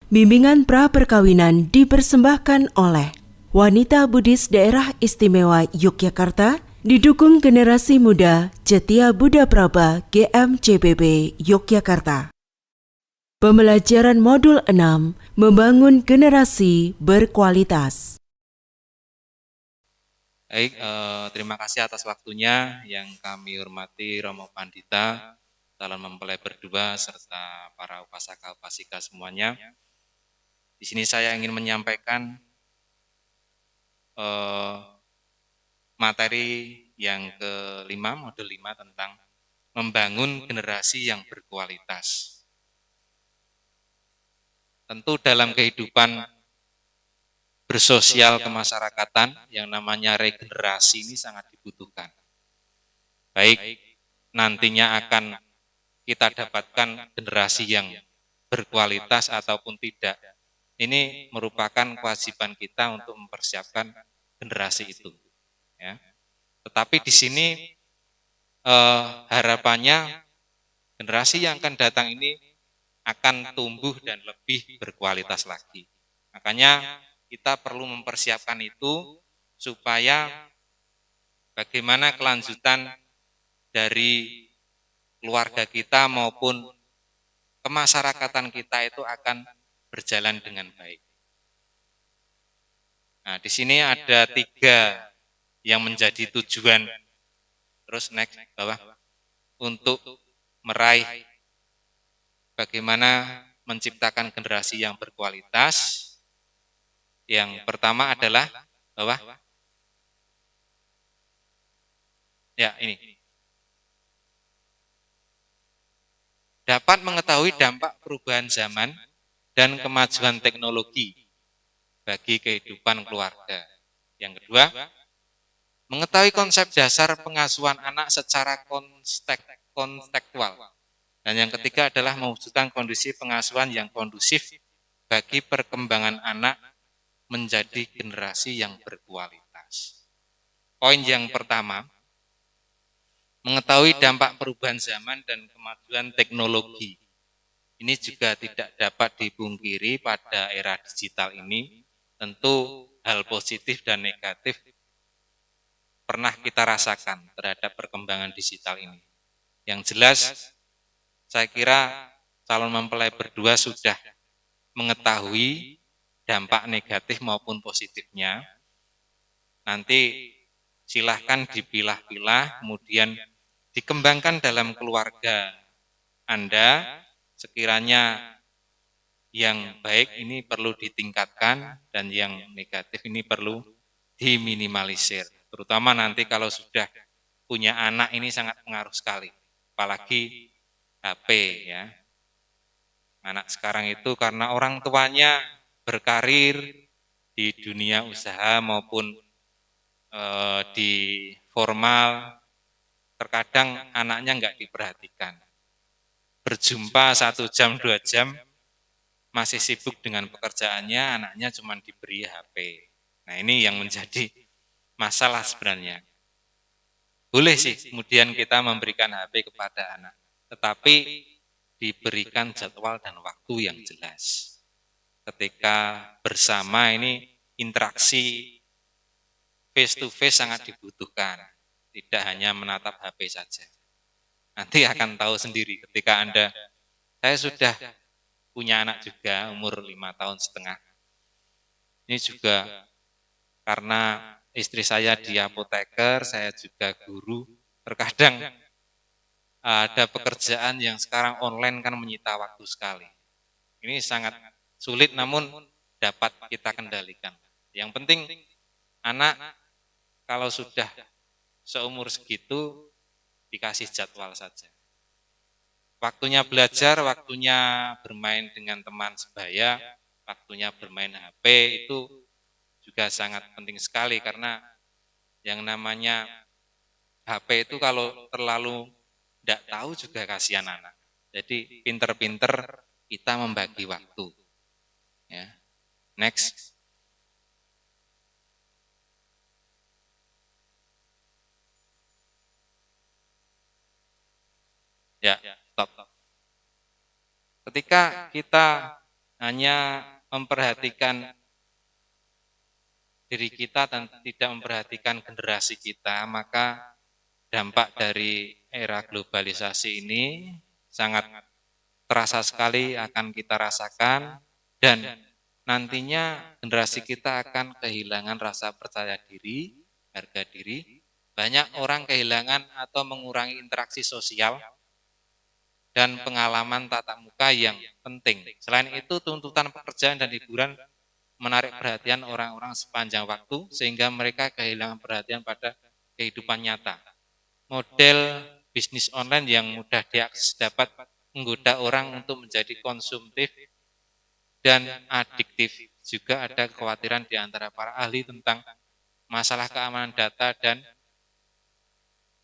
Bimbingan pra-perkawinan dipersembahkan oleh Wanita Buddhis Daerah Istimewa Yogyakarta, didukung Generasi Muda Cetia Buddha Praba GMCBB Yogyakarta. Pembelajaran Modul 6, Membangun Generasi Berkualitas. Baik, terima kasih atas waktunya yang kami hormati Romo Pandita, calon mempelai berdua, serta para upasaka-upasika semuanya. Di sini saya ingin menyampaikan materi yang kelima, modul 5 tentang membangun generasi yang berkualitas. Tentu dalam kehidupan bersosial kemasyarakatan yang namanya regenerasi ini sangat dibutuhkan. Baik nantinya akan kita dapatkan generasi yang berkualitas ataupun tidak. Ini merupakan kewajiban kita untuk mempersiapkan generasi itu. Ya. Tetapi di sini harapannya generasi yang akan datang ini akan tumbuh dan lebih berkualitas lagi. Makanya kita perlu mempersiapkan itu supaya bagaimana kelanjutan dari keluarga kita maupun kemasyarakatan kita itu akan berjalan dengan baik. Nah, di sini ada 3 yang menjadi tujuan. Terus next bawah untuk meraih bagaimana menciptakan generasi yang berkualitas. Yang pertama adalah bawah. Ya, ini. Dapat mengetahui dampak perubahan zaman dan kemajuan teknologi bagi kehidupan keluarga. Yang kedua, mengetahui konsep dasar pengasuhan anak secara kontekstual. Dan yang ketiga adalah mewujudkan kondisi pengasuhan yang kondusif bagi perkembangan anak menjadi generasi yang berkualitas. Poin yang pertama, mengetahui dampak perubahan zaman dan kemajuan teknologi. Ini juga tidak dapat dipungkiri pada era digital ini, tentu hal positif dan negatif pernah kita rasakan terhadap perkembangan digital ini. Yang jelas, saya kira calon mempelai berdua sudah mengetahui dampak negatif maupun positifnya. Nanti silahkan dipilah-pilah, kemudian dikembangkan dalam keluarga Anda. Sekiranya yang baik ini perlu ditingkatkan dan yang negatif ini perlu diminimalisir. Terutama nanti kalau sudah punya anak ini sangat pengaruh sekali, apalagi HP ya. Anak sekarang itu karena orang tuanya berkarir di dunia usaha maupun di formal, terkadang anaknya nggak diperhatikan. Berjumpa 1 jam, 2 jam, masih sibuk dengan pekerjaannya, anaknya cuma diberi HP. Nah ini yang menjadi masalah sebenarnya. Boleh sih kemudian kita memberikan HP kepada anak, tetapi diberikan jadwal dan waktu yang jelas. Ketika bersama ini interaksi face to face sangat dibutuhkan, tidak hanya menatap HP saja. Nanti akan tahu sendiri ketika saya sudah punya anak juga umur 5,5 tahun. Ini juga karena istri saya di apoteker, saya juga guru. Terkadang ada pekerjaan yang sekarang online kan menyita waktu sekali. Ini sangat sulit namun dapat kita kendalikan. Yang penting anak kalau sudah seumur segitu dikasih jadwal saja. Waktunya belajar, waktunya bermain dengan teman sebaya, waktunya bermain HP itu juga sangat penting sekali karena yang namanya HP itu kalau terlalu tidak tahu juga kasihan anak. Jadi pinter-pinter kita membagi waktu. Ya. Next. Ya, stop. Ketika kita hanya memperhatikan diri kita dan tidak memperhatikan generasi kita, maka dampak dari era globalisasi ini sangat terasa sekali akan kita rasakan, dan nantinya generasi kita akan kehilangan rasa percaya diri, harga diri. Banyak orang kehilangan atau mengurangi interaksi sosial dan pengalaman tatap muka yang penting. Selain itu, tuntutan pekerjaan dan hiburan menarik perhatian orang-orang sepanjang waktu sehingga mereka kehilangan perhatian pada kehidupan nyata. Model bisnis online yang mudah diakses dapat menggoda orang untuk menjadi konsumtif dan adiktif. Juga ada kekhawatiran di antara para ahli tentang masalah keamanan data dan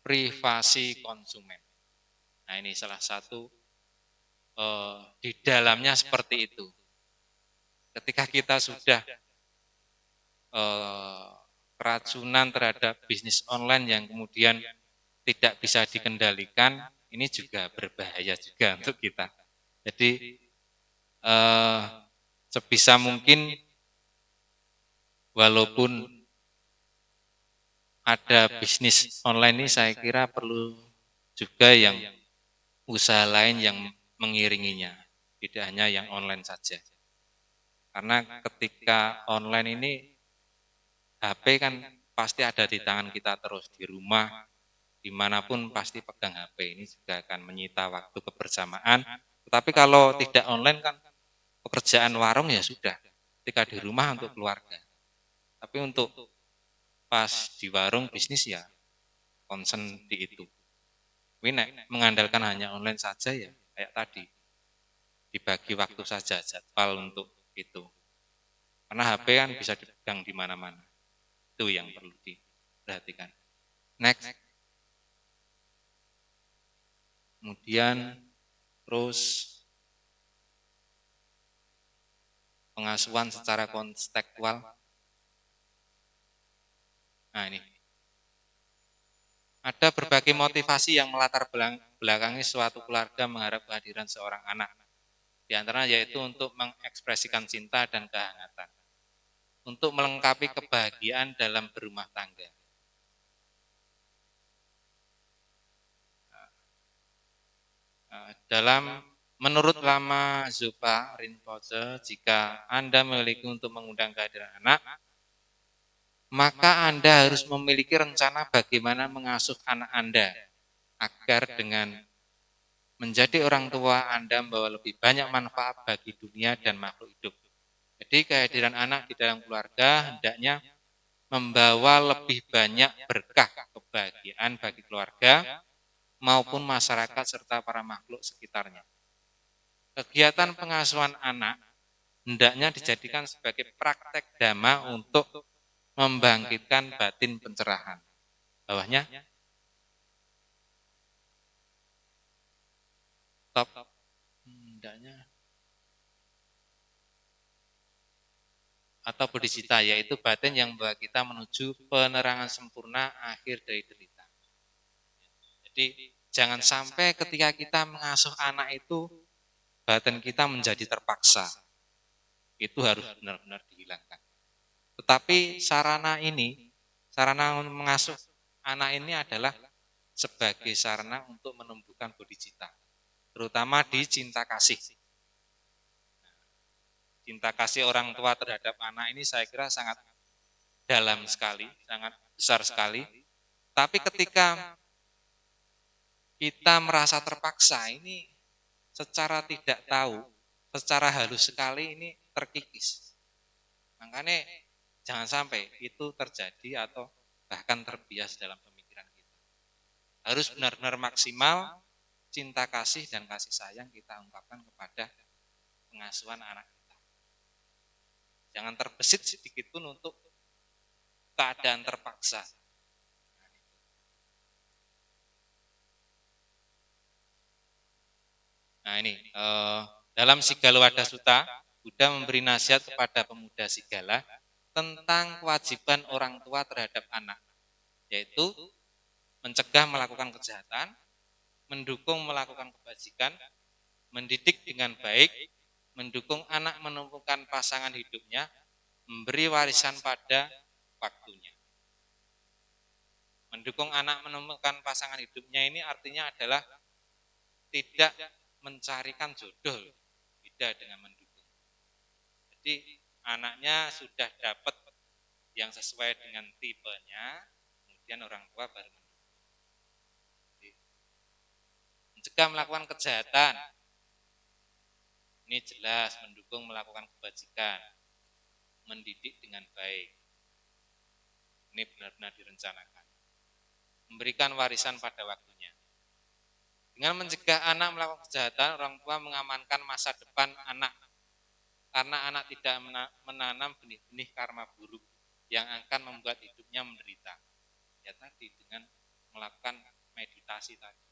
privasi konsumen. Nah, ini salah satu di dalamnya seperti itu. Ketika kita sudah keracunan terhadap bisnis online yang kemudian tidak bisa dikendalikan, ini juga berbahaya juga untuk kita. Jadi sebisa mungkin walaupun ada bisnis online ini, saya kira perlu juga yang usaha lain yang mengiringinya, tidak hanya yang online saja. Karena ketika online ini HP kan pasti ada di tangan kita terus, di rumah, dimanapun pasti pegang HP. Ini juga akan menyita waktu kebersamaan. Tetapi kalau tidak online kan pekerjaan warung ya sudah, ketika di rumah untuk keluarga. Tapi untuk pas di warung bisnis ya concern di itu. Ini mengandalkan hanya online saja ya, kayak tadi, dibagi waktu saja jadwal untuk itu. Karena HP kan bisa dipegang di mana-mana. Itu yang perlu diperhatikan. Next. Kemudian terus pengasuhan secara kontekstual. Nah, ini. Ada berbagai motivasi yang melatar belakangi suatu keluarga mengharap kehadiran seorang anak. Di antaranya yaitu untuk mengekspresikan cinta dan kehangatan, untuk melengkapi kebahagiaan dalam berumah tangga. Menurut Lama Zopa Rinpoche, jika Anda memiliki untuk mengundang kehadiran anak, maka Anda harus memiliki rencana bagaimana mengasuh anak Anda agar dengan menjadi orang tua Anda membawa lebih banyak manfaat bagi dunia dan makhluk hidup. Jadi kehadiran anak di dalam keluarga hendaknya membawa lebih banyak berkah kebahagiaan bagi keluarga maupun masyarakat serta para makhluk sekitarnya. Kegiatan pengasuhan anak hendaknya dijadikan sebagai praktek dhamma untuk membangkitkan batin pencerahan. Bawahnya, top, hendaknya, atau bodhicitta, yaitu batin yang membawa kita menuju penerangan sempurna akhir dari derita. Jadi jangan sampai ketika kita mengasuh anak itu, batin kita menjadi terpaksa. Itu harus benar-benar dihilangkan. Tetapi sarana mengasuh anak ini adalah sebagai sarana untuk menumbuhkan bodhicitta, terutama di cinta kasih. Cinta kasih orang tua terhadap anak ini saya kira sangat dalam sekali, sangat besar sekali. Tapi ketika kita merasa terpaksa, ini secara tidak tahu, secara halus sekali ini terkikis. Makanya jangan sampai itu terjadi atau bahkan terbias dalam pemikiran kita. Harus benar-benar maksimal cinta kasih dan kasih sayang kita ungkapkan kepada pengasuhan anak kita. Jangan terbesit sedikit pun untuk keadaan terpaksa. Nah ini, dalam Sigalowada Sutta, Buddha memberi nasihat kepada pemuda Sigala tentang kewajiban orang tua terhadap anak, yaitu mencegah melakukan kejahatan, mendukung melakukan kebajikan, mendidik dengan baik, mendukung anak menemukan pasangan hidupnya, memberi warisan pada waktunya. Mendukung anak menemukan pasangan hidupnya ini artinya adalah tidak mencarikan jodoh, beda dengan mendukung. Jadi anaknya sudah dapat yang sesuai dengan tipenya, kemudian orang tua baru mendukung. Jadi, mencegah melakukan kejahatan, ini jelas mendukung melakukan kebajikan, mendidik dengan baik, ini benar-benar direncanakan. Memberikan warisan pada waktunya. Dengan mencegah anak melakukan kejahatan, orang tua mengamankan masa depan anak. Karena anak tidak menanam benih-benih karma buruk yang akan membuat hidupnya menderita. Ya tadi, dengan melakukan meditasi tadi.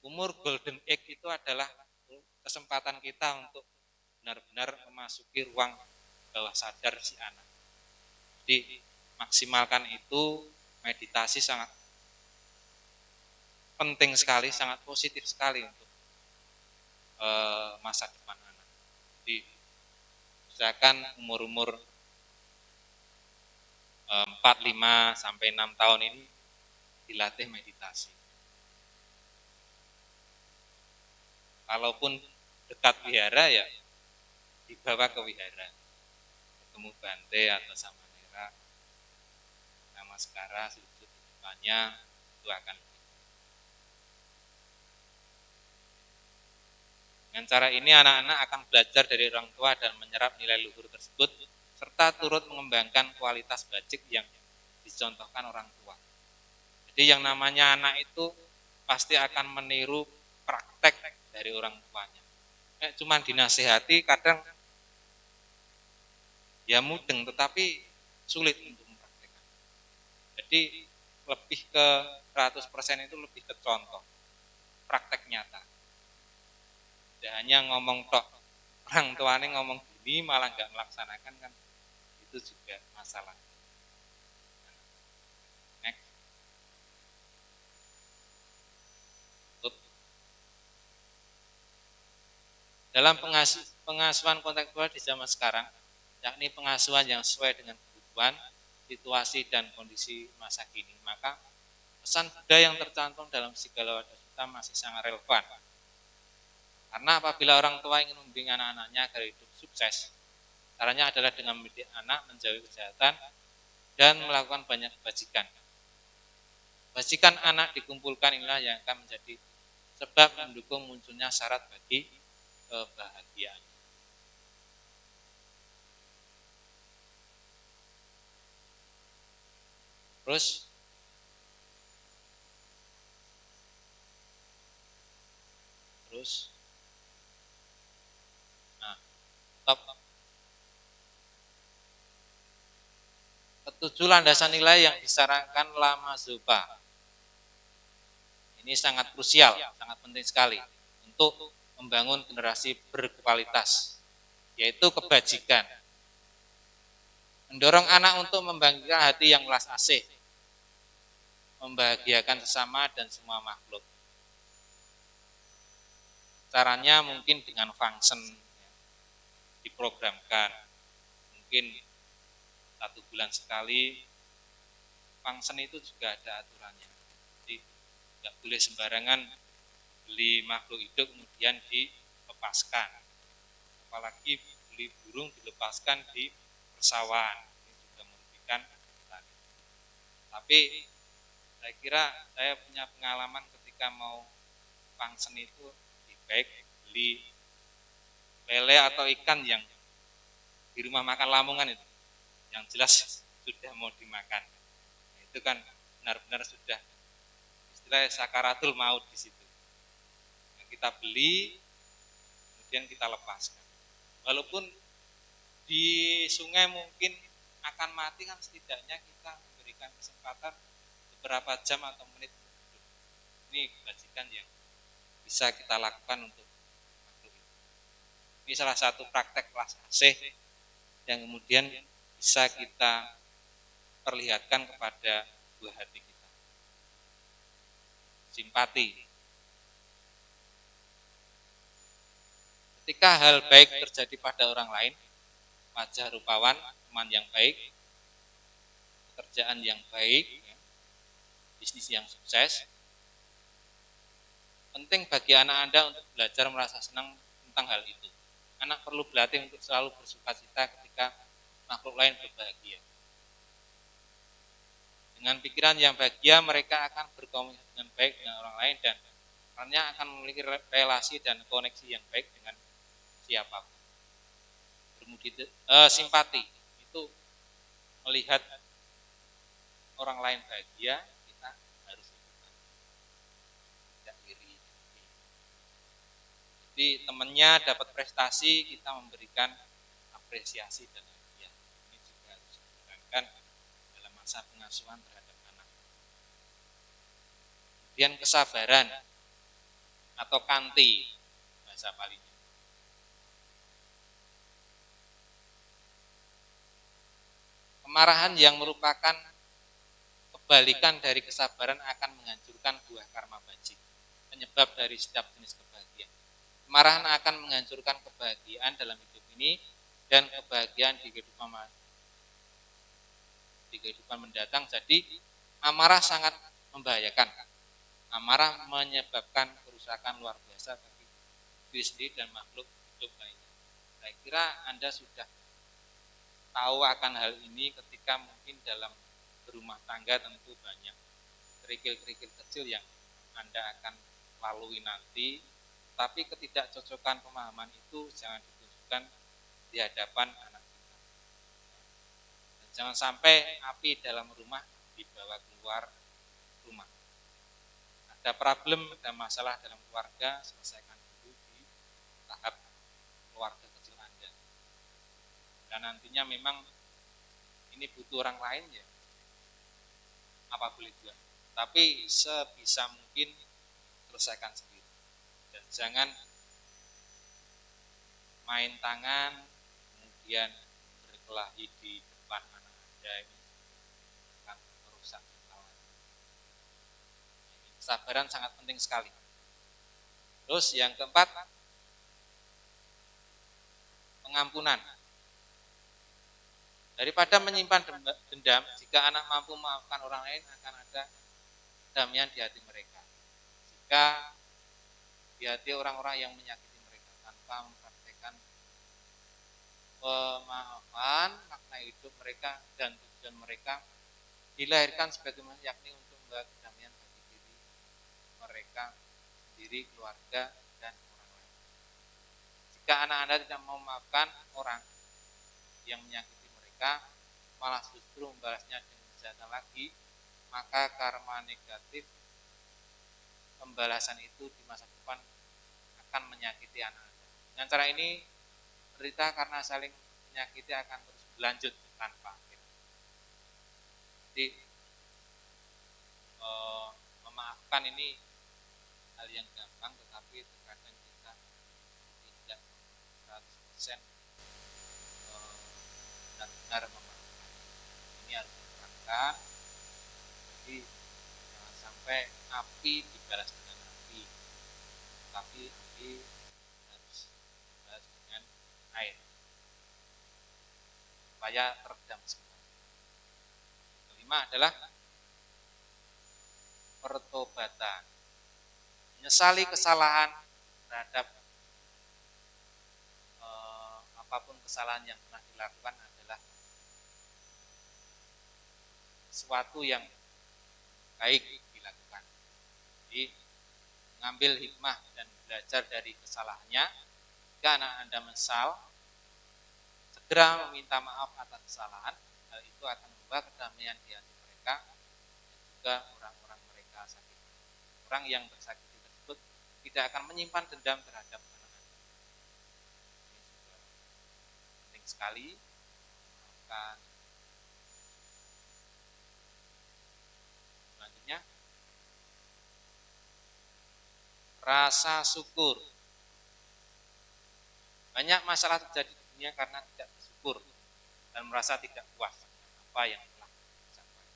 Umur golden age itu adalah kesempatan kita untuk benar-benar memasuki ruang bawah sadar si anak. Jadi maksimalkan itu, meditasi sangat penting sekali, sangat positif sekali untuk masa depan anak. Jadi misalkan umur-umur 4, 5, sampai 6 tahun ini dilatih meditasi. Kalaupun dekat wihara ya dibawa ke wihara, ketemu Bante atau Samanera, namaskara, sujud di depannya, itu akan. Dengan cara ini anak-anak akan belajar dari orang tua dan menyerap nilai luhur tersebut, serta turut mengembangkan kualitas bajik yang dicontohkan orang tua. Jadi yang namanya anak itu pasti akan meniru praktek dari orang tuanya. Cuma dinasihati kadang ya mudeng, tetapi sulit untuk mempraktekkan. Jadi lebih ke 100% itu lebih ke contoh, praktek nyata. Tidak hanya ngomong tok, orang tuanya ngomong gini malah nggak melaksanakan, kan itu juga masalah. Next. Dalam pengasuhan kontekstual di zaman sekarang, yakni pengasuhan yang sesuai dengan kebutuhan, situasi, dan kondisi masa kini, maka pesan Buddha yang tercantum dalam segala wadah kita masih sangat relevan. Karena apabila orang tua ingin membimbing anak-anaknya agar hidup sukses, caranya adalah dengan mendidik anak menjauhi kejahatan dan melakukan banyak kebajikan. Kebajikan anak dikumpulkan inilah yang akan menjadi sebab mendukung munculnya syarat bagi kebahagiaan. Terus top. Ketujuh landasan nilai yang disarankan Lama Zopa. Ini sangat krusial, sangat penting sekali untuk membangun generasi berkualitas, yaitu kebajikan. Mendorong anak untuk membangkitkan hati yang welas asih, membahagiakan sesama dan semua makhluk. Caranya mungkin dengan function, diprogramkan, mungkin 1 bulan sekali. Function itu juga ada aturannya, jadi tidak boleh sembarangan beli makhluk hidup kemudian dilepaskan, apalagi beli burung dilepaskan di persawahan, ini juga merugikan petani. Tapi saya kira saya punya pengalaman ketika mau function itu lebih baik beli lele atau ikan yang di rumah makan Lamongan itu, yang jelas sudah mau dimakan. Nah, itu kan benar-benar sudah istilahnya sakaratul maut di situ. Nah, kita beli, kemudian kita lepaskan. Walaupun di sungai mungkin akan mati, kan setidaknya kita memberikan kesempatan beberapa jam atau menit. Ini kebajikan yang bisa kita lakukan untuk makhluk itu. Ini salah satu praktek welas asih yang kemudian bisa kita perlihatkan kepada buah hati kita. Simpati. Ketika hal baik terjadi pada orang lain, wajah rupawan, teman yang baik, pekerjaan yang baik, ya, bisnis yang sukses, penting bagi anak Anda untuk belajar merasa senang tentang hal itu. Anak perlu berlatih untuk selalu bersukacita ketika makhluk lain berbahagia. Dengan pikiran yang bahagia, mereka akan berkomunikasi dengan baik dengan orang lain dan perannya akan memiliki relasi dan koneksi yang baik dengan siapapun. Simpati itu melihat orang lain bahagia, kita harus ikut, tidak iri. Jadi temannya dapat prestasi, kita memberikan apresiasi dan hadiah. Ini juga harus dilakukan dalam masa pengasuhan terhadap anak. Kemudian kesabaran atau kanti bahasa Palinya. Kemarahan yang merupakan kebalikan dari kesabaran akan menghancurkan buah karma bajik, penyebab dari setiap jenis kebahagiaan. Kemarahan akan menghancurkan kebahagiaan dalam hidup ini dan kebahagiaan di kehidupan mendatang. Jadi amarah sangat membahayakan. Amarah menyebabkan kerusakan luar biasa bagi diri sendiri dan makhluk hidup lainnya. Saya kira Anda sudah tahu akan hal ini ketika mungkin dalam berumah tangga tentu banyak kerikil-kerikil kecil yang Anda akan lalui nanti, tapi ketidakcocokan pemahaman itu jangan ditunjukkan di hadapan anak kita. Dan jangan sampai api dalam rumah dibawa keluar rumah. Ada problem, ada masalah dalam keluarga, selesaikan dulu di tahap keluarga kecil Anda. Dan nantinya memang ini butuh orang lain ya, apa boleh buat. Tapi sebisa mungkin selesaikan sendiri. Dan jangan main tangan, kemudian berkelahi di depan anak Anda, ini akan merusak mental. Kesabaran sangat penting sekali. Terus yang keempat, pengampunan. Daripada menyimpan dendam, jika anak mampu memaafkan orang lain akan ada kedamaian di hati mereka. Jika di hati orang-orang yang menyakiti mereka tanpa mempraktekkan pemaafan, makna hidup mereka dan tujuan mereka dilahirkan sebagaimana yakni untuk membawa kedamaian bagi diri mereka sendiri, keluarga, dan orang lain. Jika anak Anda tidak mau memaafkan orang yang menyakiti mereka, malah justru membalasnya dengan kejahatan lagi, maka karma negatif pembalasan itu di masa depan akan menyakiti anak Anda. Dengan cara ini, berita karena saling menyakiti akan terus berlanjut tanpa akhir. Jadi memaafkan ini hal yang gampang, tetapi terkadang kita tidak 100% benar-benar memaafkan. Ini harus diterapkan. Jadi jangan sampai api dibalas dengan api, tapi api harus dibalas dengan air supaya teredam semua. Kelima adalah pertobatan. Menyesali kesalahan terhadap apapun kesalahan yang pernah dilakukan adalah sesuatu yang baik dilakukan. Jadi mengambil hikmah dan belajar dari kesalahannya. Jika anak Anda menyesal, segera meminta maaf atas kesalahan. Hal itu akan membawa kedamaian di hati mereka dan juga orang-orang mereka sakit. Orang yang bersakiti tersebut tidak akan menyimpan dendam terhadap anak Anda. Ini juga penting sekali. Memaafkan. Selanjutnya, rasa syukur. Banyak masalah terjadi di dunia karena tidak bersyukur dan merasa tidak puas dengan apa yang telah dicapai.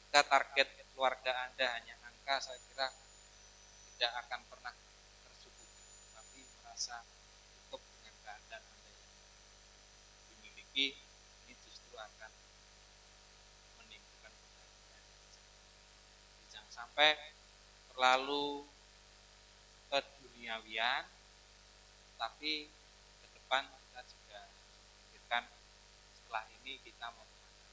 Jika target keluarga Anda hanya angka, saya kira tidak akan pernah tersyukur, tapi merasa Tapi ini justru akan menimbulkan kebahagiaan. Jangan sampai terlalu keduniawian, tapi ke depan kita juga memikirkan setelah ini kita mau kemana.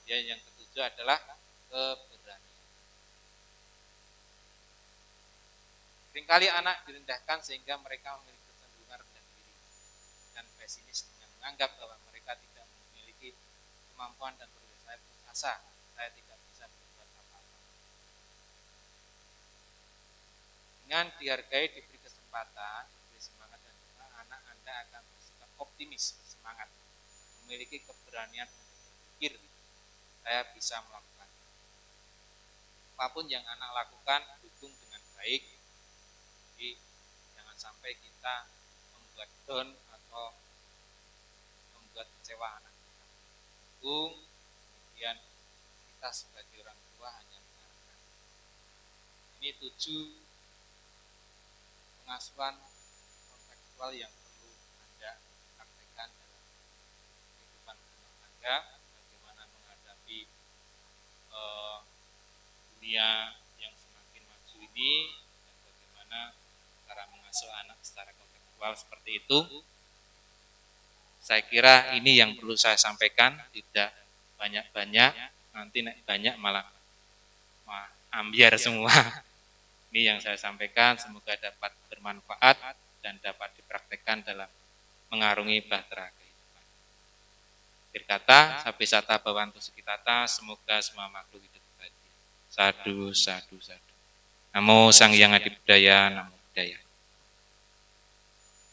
Ya, yang ketujuh adalah keberanian. Seringkali anak direndahkan sehingga mereka memiliki kecenderungan rendah diri dan pesimis dengan menganggap bahwa mereka tidak memiliki kemampuan dan saya putus asa, saya tidak bisa berbuat apa-apa. Dengan dihargai, diberi kesempatan, diberi semangat dan doa, anak Anda akan bersikap optimis, bersemangat, memiliki keberanian untuk berpikir, saya bisa melakukan. Apapun yang anak lakukan, dukung dengan baik. Jadi jangan sampai kita membuat down atau membuat kecewa anak kita. Dukung, kemudian kita sebagai orang tua hanya mengarahkan. Ini 7 pengasuhan kontekstual yang perlu Anda praktekkan dalam kehidupan rumah tangga, bagaimana menghadapi dunia yang semakin maju ini, dan bagaimana cara mengasuh anak secara kontekstual seperti itu. Saya kira ini yang perlu saya sampaikan, tidak banyak-banyak, nanti banyak malah ambiar semua. Ini yang saya sampaikan, semoga dapat bermanfaat dan dapat dipraktekkan dalam mengarungi bahtera kehidupan. Akhir kata, sabisata bawantu sekitata, semoga semua makhluk hidup bahagia. Sadu, sadu, sadu. Namo Sang Hyang Adi Budaya, Namo Budaya.